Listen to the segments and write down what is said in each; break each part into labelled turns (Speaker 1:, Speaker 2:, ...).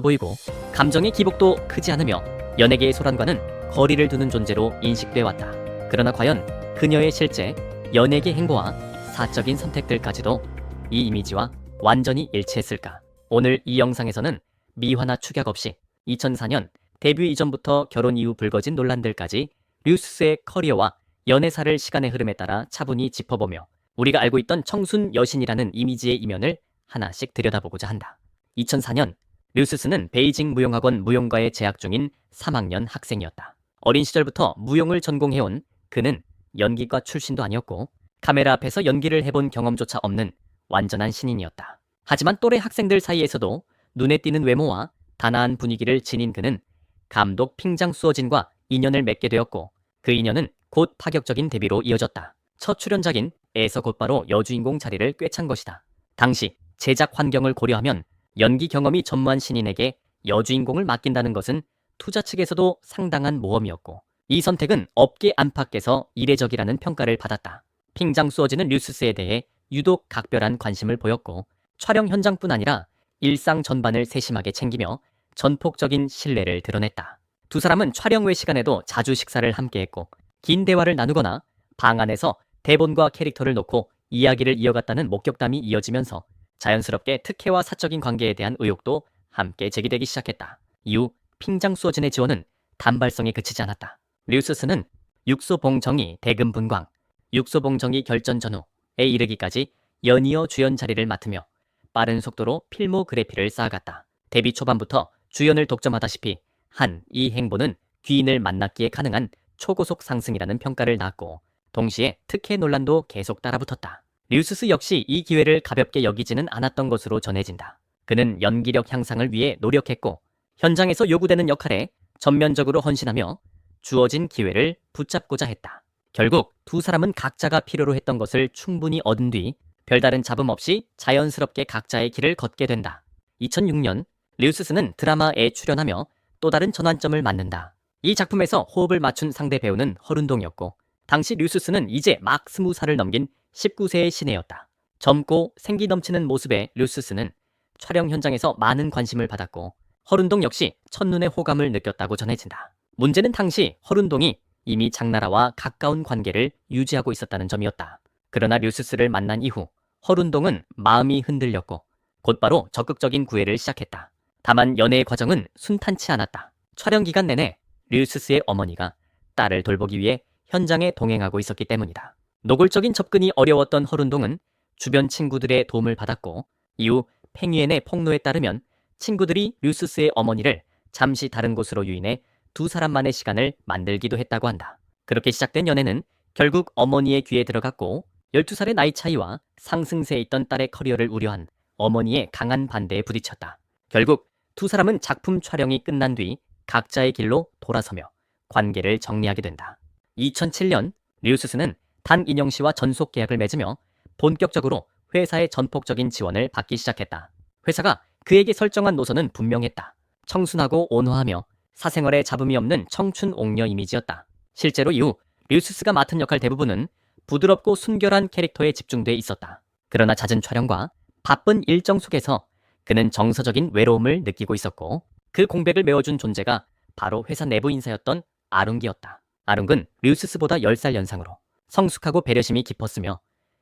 Speaker 1: 보이고 감정의 기복도 크지 않으며 연예계의 소란과는 거리를 두는 존재로 인식돼 왔다. 그러나 과연 그녀의 실제 연예계 행보와 사적인 선택들까지도 이 이미지와 완전히 일치했을까? 오늘 이 영상에서는 미화나 축약 없이 2004년 데뷔 이전부터 결혼 이후 불거진 논란들까지 류스의 커리어와 연애사를 시간의 흐름에 따라 차분히 짚어보며 우리가 알고 있던 청순 여신이라는 이미지의 이면을 하나씩 들여다보고자 한다. 2004년 류스는 베이징 무용학원 무용과에 재학 중인 3학년 학생이었다. 어린 시절부터 무용을 전공해온 그는 연기과 출신도 아니었고 카메라 앞에서 연기를 해본 경험조차 없는 완전한 신인이었다. 하지만 또래 학생들 사이에서도 눈에 띄는 외모와 단아한 분위기를 지닌 그는 감독 핑장 수어진과 인연을 맺게 되었고 그 인연은 곧 파격적인 데뷔로 이어졌다. 첫 출연작인 에서 곧바로 여주인공 자리를 꿰찬 것이다. 당시 제작 환경을 고려하면 연기 경험이 전무한 신인에게 여주인공을 맡긴다는 것은 투자 측에서도 상당한 모험이었고 이 선택은 업계 안팎에서 이례적이라는 평가를 받았다. 핑장 수어진은 류스에 대해 유독 각별한 관심을 보였고 촬영 현장뿐 아니라 일상 전반을 세심하게 챙기며 전폭적인 신뢰를 드러냈다. 두 사람은 촬영 외 시간에도 자주 식사를 함께했고 긴 대화를 나누거나 방 안에서 대본과 캐릭터를 놓고 이야기를 이어갔다는 목격담이 이어지면서 자연스럽게 특혜와 사적인 관계에 대한 의혹도 함께 제기되기 시작했다. 이후 핑장 수어진의 지원은 단발성에 그치지 않았다. 류스는 육소봉정이 대금분광, 육소봉정이 결전 전후에 이르기까지 연이어 주연 자리를 맡으며 빠른 속도로 필모그래피를 쌓아갔다. 데뷔 초반부터 주연을 독점하다시피 한 이 행보는 귀인을 만났기에 가능한 초고속 상승이라는 평가를 낳았고 동시에 특혜 논란도 계속 따라붙었다. 류스 역시 이 기회를 가볍게 여기지는 않았던 것으로 전해진다. 그는 연기력 향상을 위해 노력했고 현장에서 요구되는 역할에 전면적으로 헌신하며 주어진 기회를 붙잡고자 했다. 결국 두 사람은 각자가 필요로 했던 것을 충분히 얻은 뒤 별다른 잡음 없이 자연스럽게 각자의 길을 걷게 된다. 2006년 류스는 드라마에 출연하며 또 다른 전환점을 맞는다. 이 작품에서 호흡을 맞춘 상대 배우는 허룬동이었고 당시 류스는 이제 막 20살을 넘긴 19세의 신예였다. 젊고 생기 넘치는 모습의 류스는 촬영 현장에서 많은 관심을 받았고 허룬동 역시 첫눈에 호감을 느꼈다고 전해진다. 문제는 당시 허룬동이 이미 장나라와 가까운 관계를 유지하고 있었다는 점이었다. 그러나 류스를 만난 이후 허룬동은 마음이 흔들렸고 곧바로 적극적인 구애를 시작했다. 다만 연애의 과정은 순탄치 않았다. 촬영 기간 내내 류스의 어머니가 딸을 돌보기 위해 현장에 동행하고 있었기 때문이다. 노골적인 접근이 어려웠던 허룬동은 주변 친구들의 도움을 받았고 이후 팽위엔의 폭로에 따르면 친구들이 류스의 어머니를 잠시 다른 곳으로 유인해 두 사람만의 시간을 만들기도 했다고 한다. 그렇게 시작된 연애는 결국 어머니의 귀에 들어갔고 12살의 나이 차이와 상승세에 있던 딸의 커리어를 우려한 어머니의 강한 반대에 부딪혔다. 결국 두 사람은 작품 촬영이 끝난 뒤 각자의 길로 돌아서며 관계를 정리하게 된다. 2007년 류스는 단인영 씨와 전속 계약을 맺으며 본격적으로 회사의 전폭적인 지원을 받기 시작했다. 회사가 그에게 설정한 노선은 분명했다. 청순하고 온화하며 사생활에 잡음이 없는 청춘 옥녀 이미지였다. 실제로 이후 류스가 맡은 역할 대부분은 부드럽고 순결한 캐릭터에 집중돼 있었다. 그러나 잦은 촬영과 바쁜 일정 속에서 그는 정서적인 외로움을 느끼고 있었고 그 공백을 메워준 존재가 바로 회사 내부 인사였던 아룽기였다. 아룽은 류스보다 10살 연상으로 성숙하고 배려심이 깊었으며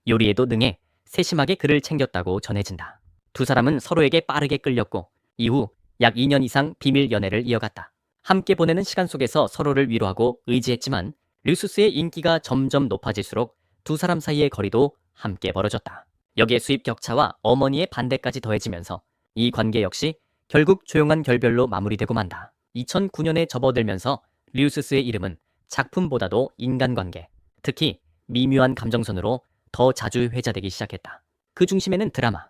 Speaker 1: 요리에도 능해 세심하게 그를 챙겼다고 전해진다. 두 사람은 서로에게 빠르게 끌렸고 이후 약 2년 이상 비밀 연애를 이어갔다. 함께 보내는 시간 속에서 서로를 위로하고 의지했지만 류스의 인기가 점점 높아질수록 두 사람 사이의 거리도 함께 벌어졌다. 여기에 수입 격차와 어머니의 반대까지 더해지면서 이 관계 역시 결국 조용한 결별로 마무리되고 만다. 2009년에 접어들면서 류스의 이름은 작품보다도 인간관계, 특히 미묘한 감정선으로 더 자주 회자되기 시작했다. 그 중심에는 드라마이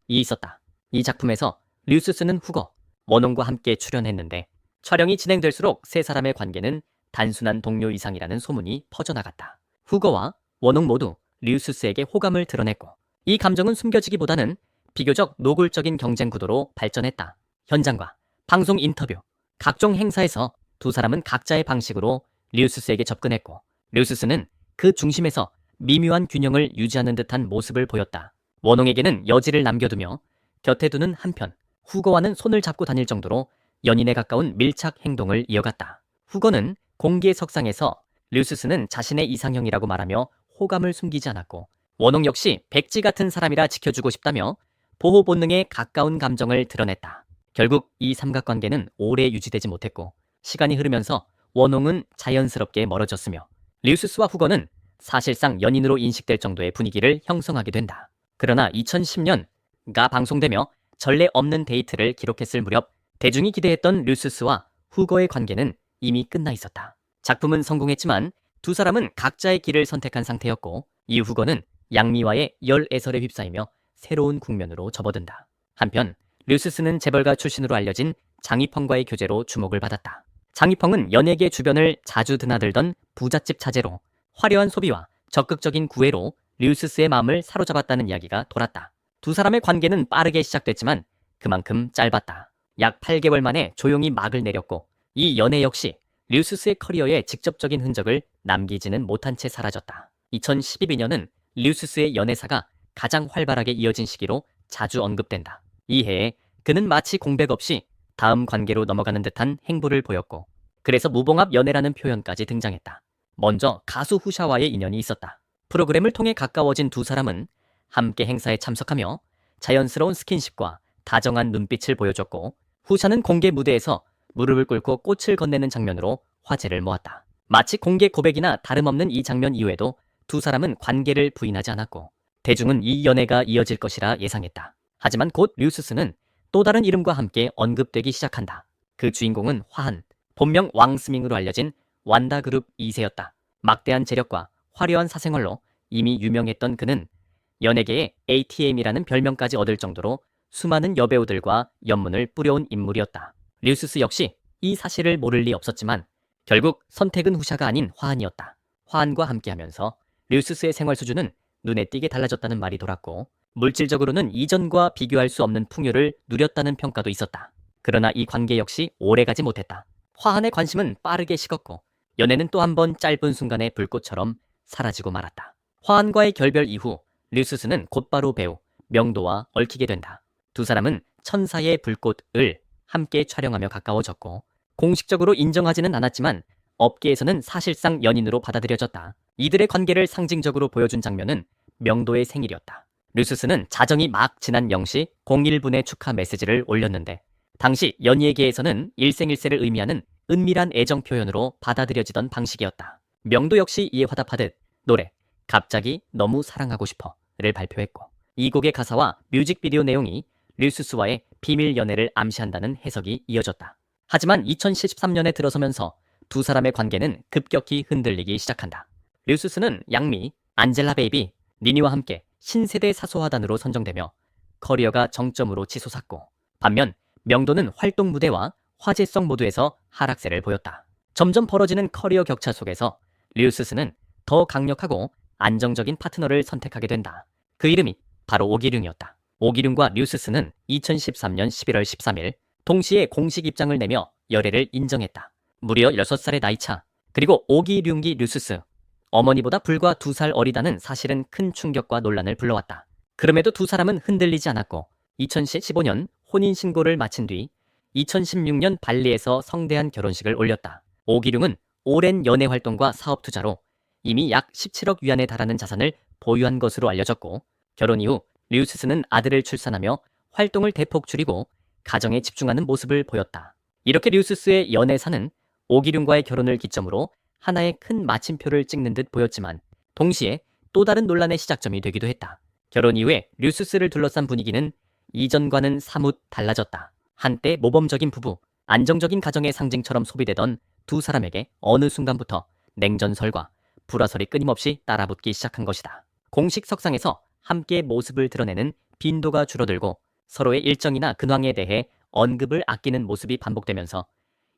Speaker 1: 있었다. 이 작품에서 류스는 후거, 원홍과 함께 출연했는데 촬영이 진행될수록 세 사람의 관계는 단순한 동료 이상이라는 소문이 퍼져나갔다. 후거와 원홍 모두 류스에게 호감을 드러냈고 이 감정은 숨겨지기보다는 비교적 노골적인 경쟁 구도로 발전했다. 현장과 방송 인터뷰, 각종 행사에서 두 사람은 각자의 방식으로 류스에게 접근했고 류스는 그 중심에서 미묘한 균형을 유지하는 듯한 모습을 보였다. 원홍에게는 여지를 남겨두며 곁에 두는 한편 후거와는 손을 잡고 다닐 정도로 연인에 가까운 밀착 행동을 이어갔다. 후거는 공개석상에서 류스스는 자신의 이상형이라고 말하며 호감을 숨기지 않았고, 원홍 역시 백지 같은 사람이라 지켜주고 싶다며 보호 본능에 가까운 감정을 드러냈다. 결국 이 삼각관계는 오래 유지되지 못했고, 시간이 흐르면서 원홍은 자연스럽게 멀어졌으며 류스스와 후거는 사실상 연인으로 인식될 정도의 분위기를 형성하게 된다. 그러나 2010년가 방송되며 전례 없는 데이트를 기록했을 무렵 대중이 기대했던 류스스와 후거의 관계는 이미 끝나 있었다. 작품은 성공했지만 두 사람은 각자의 길을 선택한 상태였고, 이후 후거는 양미와의 열애설에 휩싸이며 새로운 국면으로 접어든다. 한편 류스스는 재벌가 출신으로 알려진 장희펑과의 교제로 주목을 받았다. 장희펑은 연예계 주변을 자주 드나들던 부잣집 차제로 화려한 소비와 적극적인 구애로 류스스의 마음을 사로잡았다는 이야기가 돌았다. 두 사람의 관계는 빠르게 시작됐지만 그만큼 짧았다. 약 8개월 만에 조용히 막을 내렸고, 이 연애 역시 류스스의 커리어에 직접적인 흔적을 남기지는 못한 채 사라졌다. 2012년은 류스스의 연애사가 가장 활발하게 이어진 시기로 자주 언급된다. 이 해에 그는 마치 공백 없이 다음 관계로 넘어가는 듯한 행보를 보였고, 그래서 무봉합 연애라는 표현까지 등장했다. 먼저 가수 후샤와의 인연이 있었다. 프로그램을 통해 가까워진 두 사람은 함께 행사에 참석하며 자연스러운 스킨십과 다정한 눈빛을 보여줬고, 후샤는 공개 무대에서 무릎을 꿇고 꽃을 건네는 장면으로 화제를 모았다. 마치 공개 고백이나 다름없는 이 장면 이후에도 두 사람은 관계를 부인하지 않았고, 대중은 이 연애가 이어질 것이라 예상했다. 하지만 곧 류스스는 또 다른 이름과 함께 언급되기 시작한다. 그 주인공은 화한, 본명 왕스밍으로 알려진 완다그룹 2세였다. 막대한 재력과 화려한 사생활로 이미 유명했던 그는 연예계에 ATM이라는 별명까지 얻을 정도로 수많은 여배우들과 연문을 뿌려온 인물이었다. 류스스 역시 이 사실을 모를 리 없었지만 결국 선택은 후샤가 아닌 화한이었다. 화한과 함께하면서 류스스의 생활 수준은 눈에 띄게 달라졌다는 말이 돌았고, 물질적으로는 이전과 비교할 수 없는 풍요를 누렸다는 평가도 있었다. 그러나 이 관계 역시 오래가지 못했다. 화한의 관심은 빠르게 식었고, 연애는 또 한 번 짧은 순간의 불꽃처럼 사라지고 말았다. 화한과의 결별 이후 류스스는 곧바로 배우 명도와 얽히게 된다. 두 사람은 천사의 불꽃을 함께 촬영하며 가까워졌고, 공식적으로 인정하지는 않았지만 업계에서는 사실상 연인으로 받아들여졌다. 이들의 관계를 상징적으로 보여준 장면은 명도의 생일이었다. 류스스는 자정이 막 지난 0시 01분의 축하 메시지를 올렸는데, 당시 연예계에서는 일생일세를 의미하는 은밀한 애정 표현으로 받아들여지던 방식이었다. 명도 역시 이에 화답하듯 노래 갑자기 너무 사랑하고 싶어를 발표했고, 이 곡의 가사와 뮤직비디오 내용이 류스스와의 비밀 연애를 암시한다는 해석이 이어졌다. 하지만 2013년에 들어서면서 두 사람의 관계는 급격히 흔들리기 시작한다. 류스스는 양미, 안젤라 베이비, 니니와 함께 신세대 사소화단으로 선정되며 커리어가 정점으로 치솟았고, 반면 명도는 활동 무대와 화제성 모두에서 하락세를 보였다. 점점 벌어지는 커리어 격차 속에서 류스스는 더 강력하고 안정적인 파트너를 선택하게 된다. 그 이름이 바로 오기룡이었다. 오기룡과 류스스는 2013년 11월 13일 동시에 공식 입장을 내며 열애를 인정했다. 무려 6살의 나이차. 그리고 오기룡기 류스스, 어머니보다 불과 2살 어리다는 사실은 큰 충격과 논란을 불러왔다. 그럼에도 두 사람은 흔들리지 않았고 2015년 혼인신고를 마친 뒤 2016년 발리에서 성대한 결혼식을 올렸다. 오기룡은 오랜 연애 활동과 사업 투자로 이미 약 17억 위안에 달하는 자산을 보유한 것으로 알려졌고, 결혼 이후 류스스는 아들을 출산하며 활동을 대폭 줄이고 가정에 집중하는 모습을 보였다. 이렇게 류스스의 연애사는 오기룡과의 결혼을 기점으로 하나의 큰 마침표를 찍는 듯 보였지만 동시에 또 다른 논란의 시작점이 되기도 했다. 결혼 이후에 류스스를 둘러싼 분위기는 이전과는 사뭇 달라졌다. 한때 모범적인 부부, 안정적인 가정의 상징처럼 소비되던 두 사람에게 어느 순간부터 냉전설과 불화설이 끊임없이 따라붙기 시작한 것이다. 공식 석상에서 함께 모습을 드러내는 빈도가 줄어들고 서로의 일정이나 근황에 대해 언급을 아끼는 모습이 반복되면서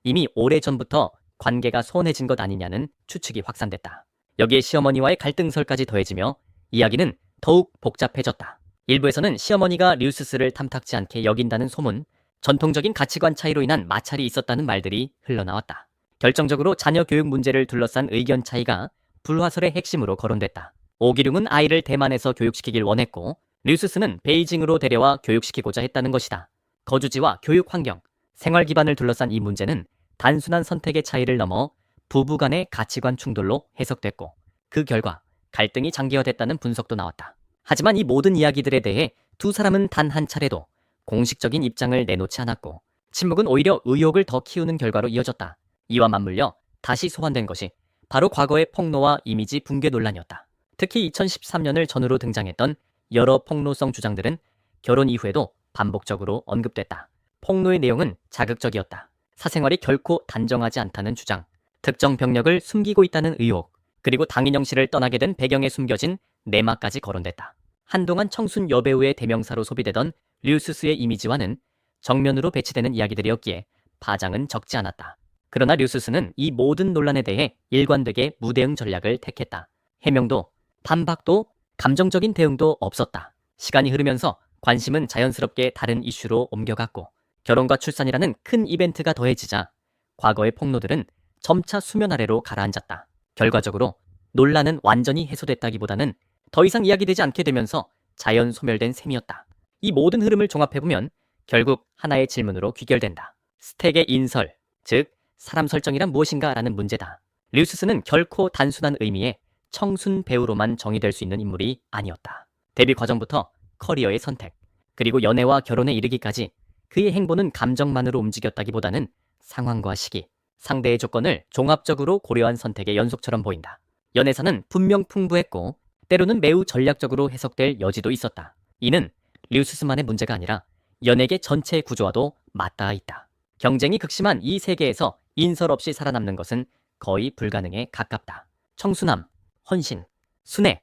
Speaker 1: 이미 오래전부터 관계가 소원해진 것 아니냐는 추측이 확산됐다. 여기에 시어머니와의 갈등설까지 더해지며 이야기는 더욱 복잡해졌다. 일부에서는 시어머니가 류스스를 탐탁지 않게 여긴다는 소문, 전통적인 가치관 차이로 인한 마찰이 있었다는 말들이 흘러나왔다. 결정적으로 자녀 교육 문제를 둘러싼 의견 차이가 불화설의 핵심으로 거론됐다. 오기룡은 아이를 대만에서 교육시키길 원했고 류스스는 베이징으로 데려와 교육시키고자 했다는 것이다. 거주지와 교육 환경, 생활 기반을 둘러싼 이 문제는 단순한 선택의 차이를 넘어 부부 간의 가치관 충돌로 해석됐고, 그 결과 갈등이 장기화됐다는 분석도 나왔다. 하지만 이 모든 이야기들에 대해 두 사람은 단 한 차례도 공식적인 입장을 내놓지 않았고, 침묵은 오히려 의혹을 더 키우는 결과로 이어졌다. 이와 맞물려 다시 소환된 것이 바로 과거의 폭로와 이미지 붕괴 논란이었다. 특히 2013년을 전후로 등장했던 여러 폭로성 주장들은 결혼 이후에도 반복적으로 언급됐다. 폭로의 내용은 자극적이었다. 사생활이 결코 단정하지 않다는 주장, 특정 병력을 숨기고 있다는 의혹, 그리고 당인영 씨를 떠나게 된 배경에 숨겨진 내막까지 거론됐다. 한동안 청순 여배우의 대명사로 소비되던 류스스의 이미지와는 정면으로 배치되는 이야기들이었기에 파장은 적지 않았다. 그러나 류스스는 이 모든 논란에 대해 일관되게 무대응 전략을 택했다. 해명도, 반박도, 감정적인 대응도 없었다. 시간이 흐르면서 관심은 자연스럽게 다른 이슈로 옮겨갔고, 결혼과 출산이라는 큰 이벤트가 더해지자 과거의 폭로들은 점차 수면 아래로 가라앉았다. 결과적으로 논란은 완전히 해소됐다기보다는 더 이상 이야기되지 않게 되면서 자연 소멸된 셈이었다. 이 모든 흐름을 종합해보면 결국 하나의 질문으로 귀결된다. 스택의 인설, 즉 사람 설정이란 무엇인가 라는 문제다. 류스스는 결코 단순한 의미의 청순 배우로만 정의될 수 있는 인물이 아니었다. 데뷔 과정부터 커리어의 선택, 그리고 연애와 결혼에 이르기까지 그의 행보는 감정만으로 움직였다기보다는 상황과 시기, 상대의 조건을 종합적으로 고려한 선택의 연속처럼 보인다. 연애사는 분명 풍부했고 때로는 매우 전략적으로 해석될 여지도 있었다. 이는 류스스만의 문제가 아니라 연예계 전체의 구조와도 맞닿아 있다. 경쟁이 극심한 이 세계에서 인설 없이 살아남는 것은 거의 불가능에 가깝다. 청순함, 헌신, 순애,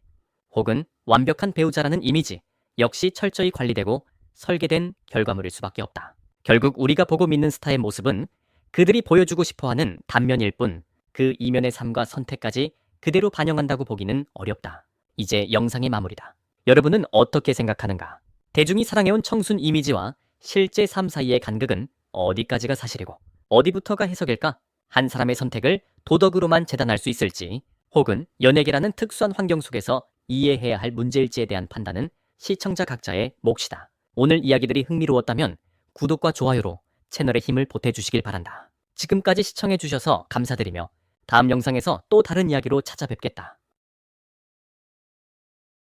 Speaker 1: 혹은 완벽한 배우자라는 이미지 역시 철저히 관리되고 설계된 결과물일 수밖에 없다. 결국 우리가 보고 믿는 스타의 모습은 그들이 보여주고 싶어하는 단면일 뿐, 그 이면의 삶과 선택까지 그대로 반영한다고 보기는 어렵다. 이제 영상의 마무리다. 여러분은 어떻게 생각하는가? 대중이 사랑해온 청순 이미지와 실제 삶 사이의 간극은 어디까지가 사실이고 어디부터가 해석일까? 한 사람의 선택을 도덕으로만 재단할 수 있을지, 혹은 연예계라는 특수한 환경 속에서 이해해야 할 문제일지에 대한 판단은 시청자 각자의 몫이다. 오늘 이야기들이 흥미로웠다면 구독과 좋아요로 채널에 힘을 보태주시길 바란다. 지금까지 시청해주셔서 감사드리며 다음 영상에서 또 다른 이야기로 찾아뵙겠다.